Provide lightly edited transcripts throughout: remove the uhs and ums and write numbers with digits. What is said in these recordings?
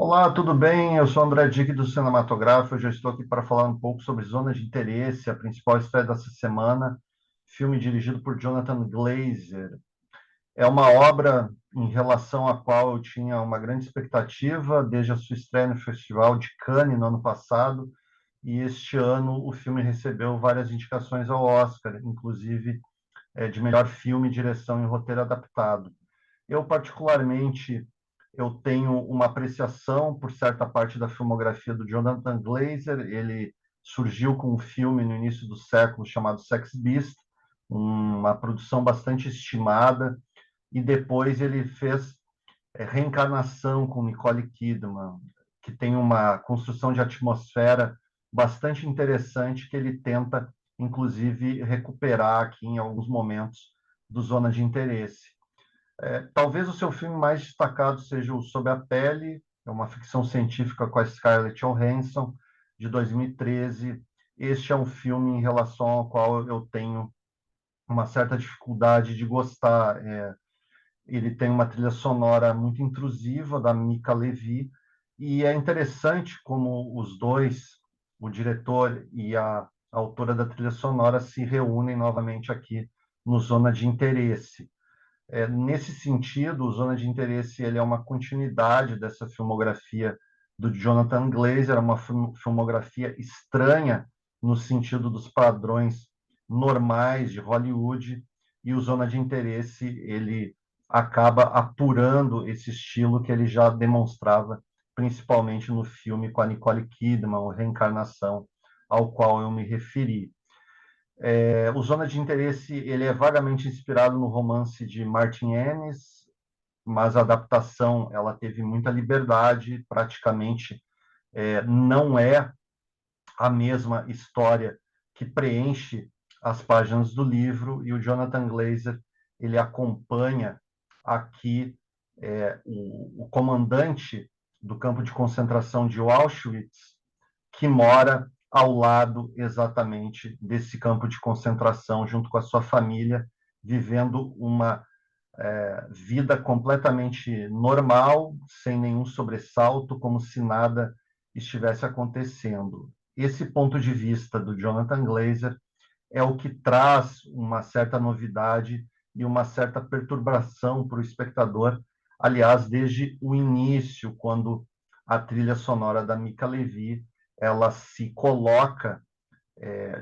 Olá, tudo bem? Eu sou André Dick do Cinematográfico. Eu já estou aqui para falar um pouco sobre Zona de Interesse, a principal estreia dessa semana, filme dirigido por Jonathan Glazer. É uma obra em relação à qual eu tinha uma grande expectativa desde a sua estreia no Festival de Cannes no ano passado, e este ano o filme recebeu várias indicações ao Oscar, inclusive de melhor filme, direção e roteiro adaptado. Eu, particularmente, eu tenho uma apreciação por certa parte da filmografia do Jonathan Glazer. Ele surgiu com um filme no início do século chamado Sex Beast, uma produção bastante estimada, e depois ele fez Reencarnação com Nicole Kidman, que tem uma construção de atmosfera bastante interessante que ele tenta, inclusive, recuperar aqui em alguns momentos do Zona de Interesse. Talvez o seu filme mais destacado seja o Sob a Pele, é uma ficção científica com a Scarlett Johansson, de 2013. Este é um filme em relação ao qual eu tenho uma certa dificuldade de gostar. Ele tem uma trilha sonora muito intrusiva, da Mika Levi, e é interessante como os dois, o diretor e a autora da trilha sonora, se reúnem novamente aqui no Zona de Interesse. Nesse sentido, o Zona de Interesse ele é uma continuidade dessa filmografia do Jonathan Glazer, uma filmografia estranha no sentido dos padrões normais de Hollywood, e o Zona de Interesse ele acaba apurando esse estilo que ele já demonstrava, principalmente no filme com a Nicole Kidman, o Reencarnação, ao qual eu me referi. O Zona de Interesse ele é vagamente inspirado no romance de Martin Amis, mas a adaptação ela teve muita liberdade, praticamente não é a mesma história que preenche as páginas do livro, e o Jonathan Glazer ele acompanha aqui o comandante do campo de concentração de Auschwitz, que mora ao lado exatamente desse campo de concentração, junto com a sua família, vivendo uma vida completamente normal, sem nenhum sobressalto, como se nada estivesse acontecendo. Esse ponto de vista do Jonathan Glazer é o que traz uma certa novidade e uma certa perturbação para o espectador. Aliás, desde o início, quando a trilha sonora da Mika Levi ela se coloca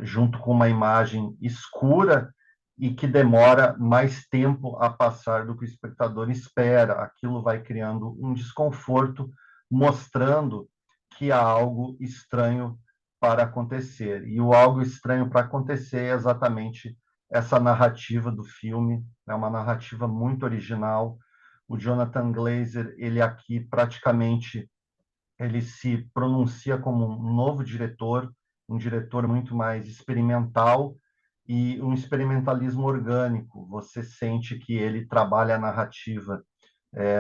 junto com uma imagem escura e que demora mais tempo a passar do que o espectador espera. Aquilo vai criando um desconforto, mostrando que há algo estranho para acontecer. E o algo estranho para acontecer é exatamente essa narrativa do filme. É uma narrativa muito original. O Jonathan Glazer, ele aqui praticamente ele se pronuncia como um novo diretor, um diretor muito mais experimental e um experimentalismo orgânico. Você sente que ele trabalha a narrativa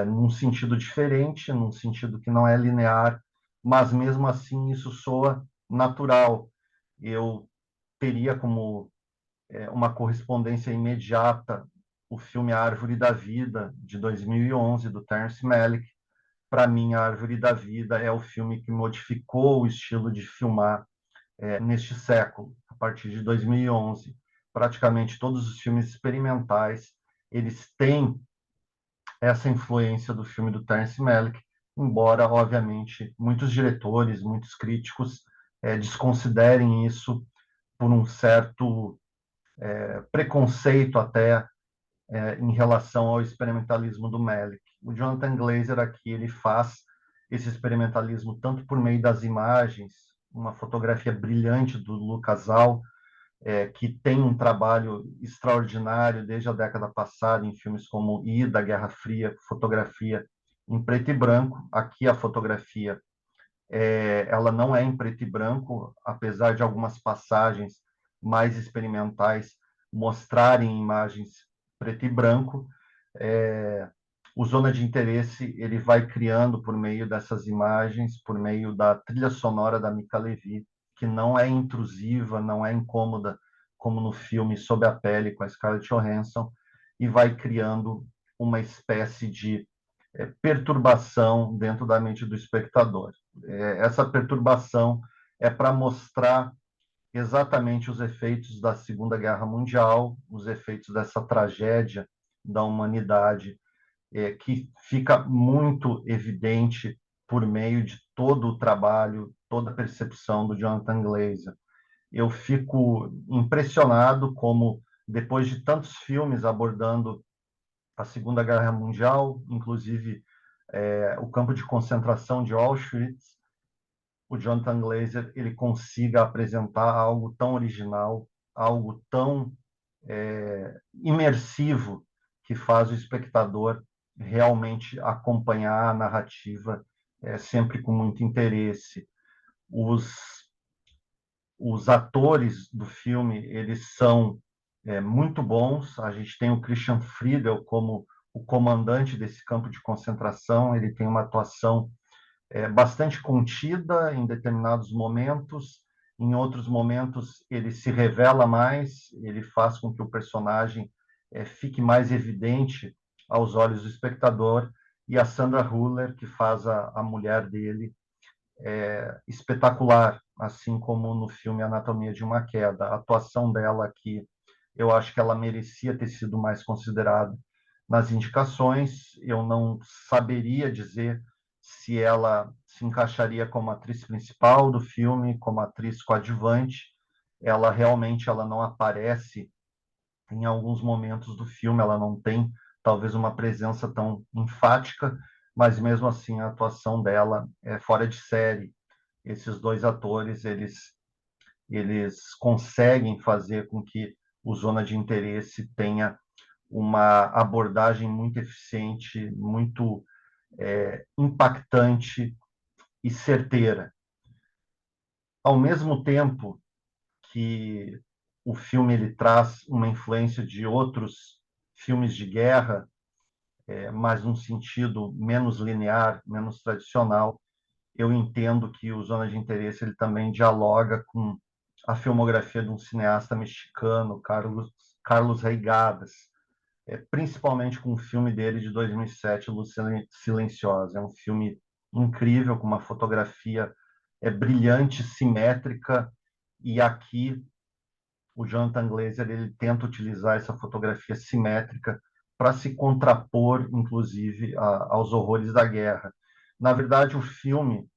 num sentido diferente, num sentido que não é linear, mas mesmo assim isso soa natural. Eu teria como uma correspondência imediata o filme A Árvore da Vida, de 2011, do Terence Malick. Para mim, A Árvore da Vida é o filme que modificou o estilo de filmar neste século, a partir de 2011. Praticamente todos os filmes experimentais, eles têm essa influência do filme do Terence Malick, embora, obviamente, muitos diretores, muitos críticos desconsiderem isso por um certo preconceito até em relação ao experimentalismo do Malick. O Jonathan Glazer aqui ele faz esse experimentalismo tanto por meio das imagens, uma fotografia brilhante do Lucas Al, que tem um trabalho extraordinário desde a década passada em filmes como Ida, Guerra Fria, fotografia em preto e branco. Aqui a fotografia ela não é em preto e branco, apesar de algumas passagens mais experimentais mostrarem imagens preto e branco. É, o Zona de Interesse ele vai criando por meio dessas imagens, por meio da trilha sonora da Mika Levi, que não é intrusiva, não é incômoda, como no filme Sob a Pele com a Scarlett Johansson, e vai criando uma espécie de perturbação dentro da mente do espectador. Essa perturbação é para mostrar exatamente os efeitos da Segunda Guerra Mundial, os efeitos dessa tragédia da humanidade, que fica muito evidente por meio de todo o trabalho, toda a percepção do Jonathan Glazer. Eu fico impressionado como, depois de tantos filmes abordando a Segunda Guerra Mundial, inclusive o campo de concentração de Auschwitz, o Jonathan Glazer ele consiga apresentar algo tão original, algo tão imersivo, que faz o espectador realmente acompanhar a narrativa sempre com muito interesse. Os, os atores do filme eles são muito bons. A gente tem o Christian Friedel como o comandante desse campo de concentração. Ele tem uma atuação bastante contida em determinados momentos. Em outros momentos, ele se revela mais, ele faz com que o personagem fique mais evidente aos olhos do espectador. E a Sandra Hüller, que faz a mulher dele, espetacular, assim como no filme Anatomia de uma Queda. A atuação dela aqui, eu acho que ela merecia ter sido mais considerada nas indicações. Eu não saberia dizer se ela se encaixaria como atriz principal do filme, como atriz coadjuvante. Ela realmente ela não aparece em alguns momentos do filme, ela não tem talvez uma presença tão enfática, mas mesmo assim a atuação dela é fora de série. Esses dois atores, eles conseguem fazer com que o Zona de Interesse tenha uma abordagem muito eficiente, muito impactante e certeira. Ao mesmo tempo que o filme ele traz uma influência de outros filmes de guerra, mas num sentido menos linear, menos tradicional, eu entendo que o Zona de Interesse ele também dialoga com a filmografia de um cineasta mexicano, Carlos Reigadas, principalmente com o filme dele de 2007, Luz Silenciosa. É um filme incrível, com uma fotografia brilhante, simétrica, e aqui o Jonathan Glazer ele tenta utilizar essa fotografia simétrica para se contrapor, inclusive, aos horrores da guerra. Na verdade, o filme,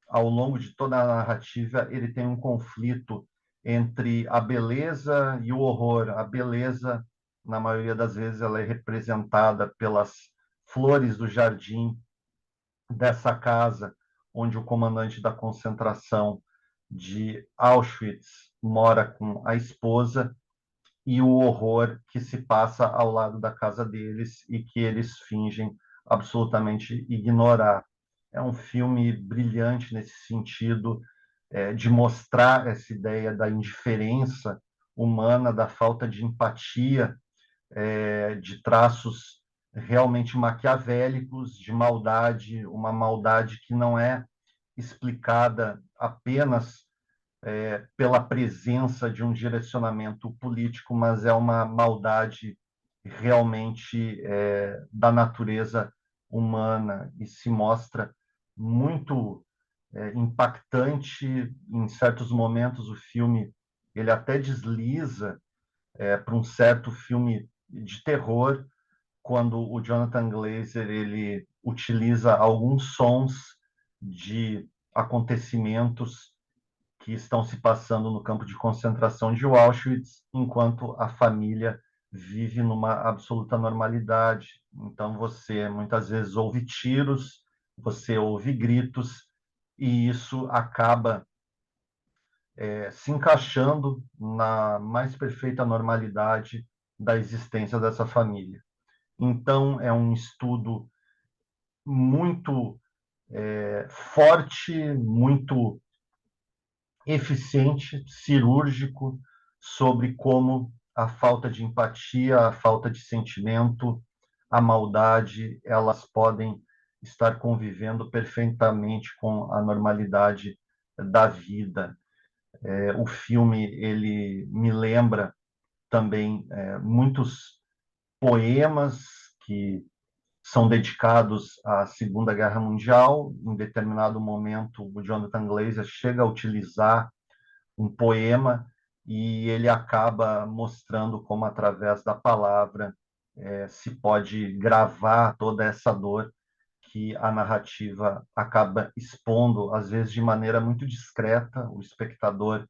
ao longo de toda a narrativa, ele tem um conflito entre a beleza e o horror. A beleza, na maioria das vezes, ela é representada pelas flores do jardim dessa casa onde o comandante da concentração de Auschwitz mora com a esposa, e o horror que se passa ao lado da casa deles e que eles fingem absolutamente ignorar. É um filme brilhante nesse sentido, de mostrar essa ideia da indiferença humana, da falta de empatia, de traços realmente maquiavélicos, de maldade, uma maldade que não é explicada apenas pela presença de um direcionamento político, mas é uma maldade realmente da natureza humana e se mostra muito impactante. Em certos momentos o filme ele até desliza para um certo filme de terror, quando o Jonathan Glazer ele utiliza alguns sons de acontecimentos que estão se passando no campo de concentração de Auschwitz, enquanto a família vive numa absoluta normalidade. Então você muitas vezes ouve tiros, você ouve gritos, e isso acaba se encaixando na mais perfeita normalidade da existência dessa família. Então é um estudo muito forte, muito eficiente, cirúrgico, sobre como a falta de empatia, a falta de sentimento, a maldade, elas podem estar convivendo perfeitamente com a normalidade da vida. O filme ele me lembra também muitos poemas que são dedicados à Segunda Guerra Mundial. Em determinado momento, o Jonathan Glazer chega a utilizar um poema e ele acaba mostrando como, através da palavra, se pode gravar toda essa dor que a narrativa acaba expondo, às vezes de maneira muito discreta. O espectador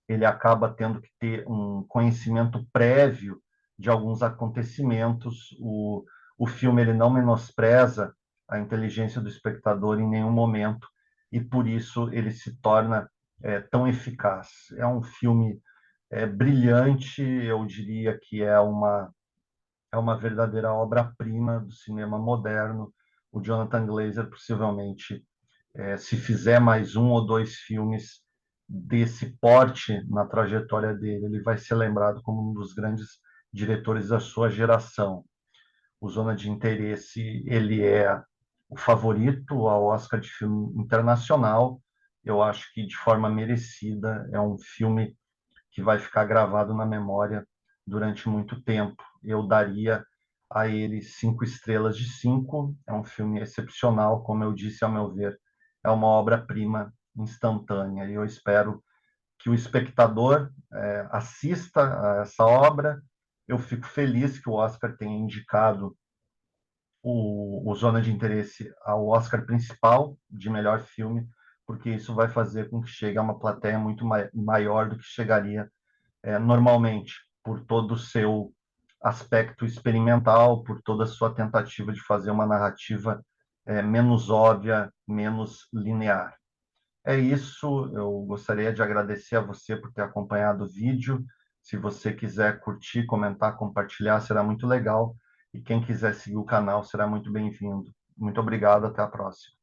ele acaba tendo que ter um conhecimento prévio de alguns acontecimentos. O filme ele não menospreza a inteligência do espectador em nenhum momento, e por isso ele se torna tão eficaz. É um filme brilhante, eu diria que é uma verdadeira obra-prima do cinema moderno. O Jonathan Glazer possivelmente, se fizer mais um ou dois filmes desse porte na trajetória dele, ele vai ser lembrado como um dos grandes diretores da sua geração. O Zona de Interesse, ele é o favorito ao Oscar de filme internacional. Eu acho que de forma merecida, é um filme que vai ficar gravado na memória durante muito tempo. Eu daria a ele 5 estrelas de 5. É um filme excepcional, como eu disse, ao meu ver, é uma obra-prima instantânea. E eu espero que o espectador assista a essa obra. Eu fico feliz que o Oscar tenha indicado o Zona de Interesse ao Oscar principal de melhor filme, porque isso vai fazer com que chegue a uma plateia muito maior do que chegaria normalmente, por todo o seu aspecto experimental, por toda a sua tentativa de fazer uma narrativa menos óbvia, menos linear. É isso, eu gostaria de agradecer a você por ter acompanhado o vídeo. Se você quiser curtir, comentar, compartilhar, será muito legal. E quem quiser seguir o canal será muito bem-vindo. Muito obrigado, até a próxima.